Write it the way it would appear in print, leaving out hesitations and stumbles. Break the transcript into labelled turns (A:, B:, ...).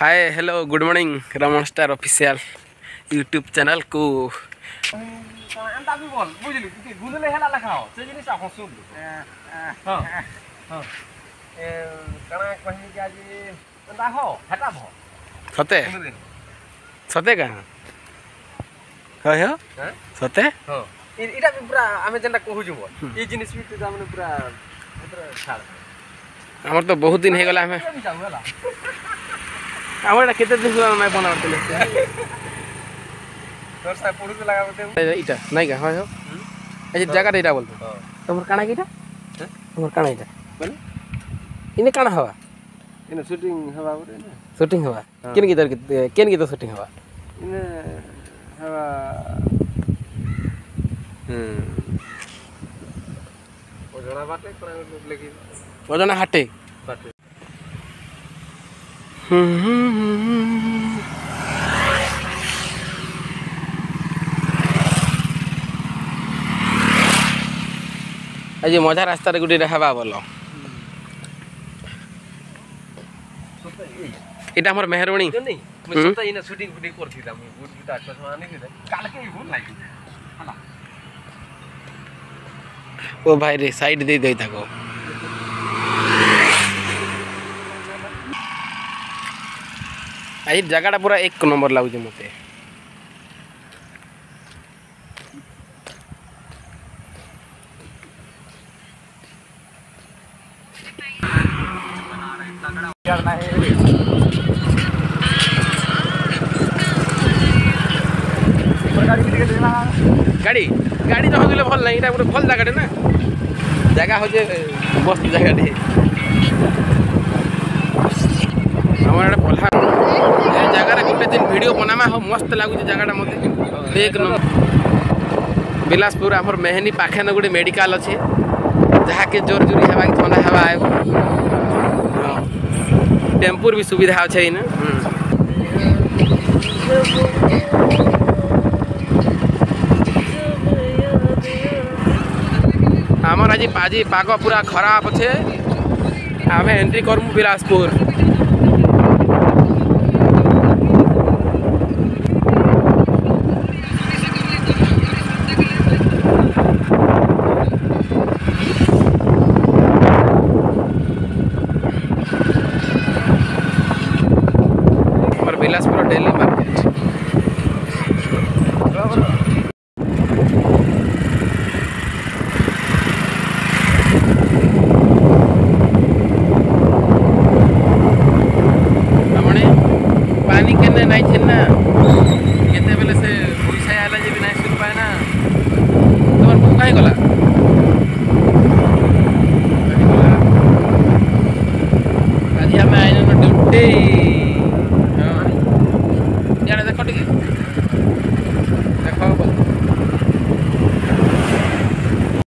A: hi hello good morning Raman star official YouTube channel को
B: अंता भी बोल बुझली कि गुंदले हेला लखाओ से जिनिस आप सुन हां हां ए कणा कहि कि आज अंता हो हटा भो
A: सते सते का हाय हो सते
B: हां इटा पूरा आमे जेंटा कहू जबो ई जिनिस भी त हमने पूरा छाड़
A: हमर तो बहुत दिन हे गला हमें हमर केते दिन से मैं बनावतले
B: तोर सा पुरु लगा बते
A: इटा नहीं का हाय हो ए जगह इटा बोलतो तमर काना कीटा तमर काना इटा बोले इने काना हवा
B: इने शूटिंग हवा बोले ना
A: शूटिंग हवा केन की तो शूटिंग हवा
B: इने हवा ओजना बाटे कोना लेकिन
A: ओजना हाटे
B: बाटे
A: आज मजा रास्ता रे गुडी हवा बोलो इटा हमर मेहरबानी
B: नहीं मैं सोता इने शूटिंग फुटिंग करथि ता मैं गुड गुटा चश्मा आनी दे काल के भूल लागी हला
A: ओ भाई रे साइड दे दे ताको आई जगह पूरा एक नंबर लागु मते गाड़ी गाड़ी तो होले भल नहीं इटा भल जगह ना जगह हो जे मस्त जगह टे हमारे पल्हा ए जगह गोटे दिन वीडियो बनामा हो मस्त लागु जगह मते एक नंबर बिलासपुर हमर मेहनी पाखे न गोटे मेडिकल अच्छे जहाँ के जोर जोरी हवा की ठंडा हवा आएगो टेम्पूर भी सुविधा अच्छे ना आमर आज पाग पूरा खराब अच्छे आम एंट्री करमु बिलासपुर बिलासपुर डेली मार्केट पानी के नहीं थे ना केते बेले से पैसा आला जे भी नहीं सुन पाए ना तोर मुंह काहे गला आज हम आइनो ड्यूटी हां यार देखो ठीक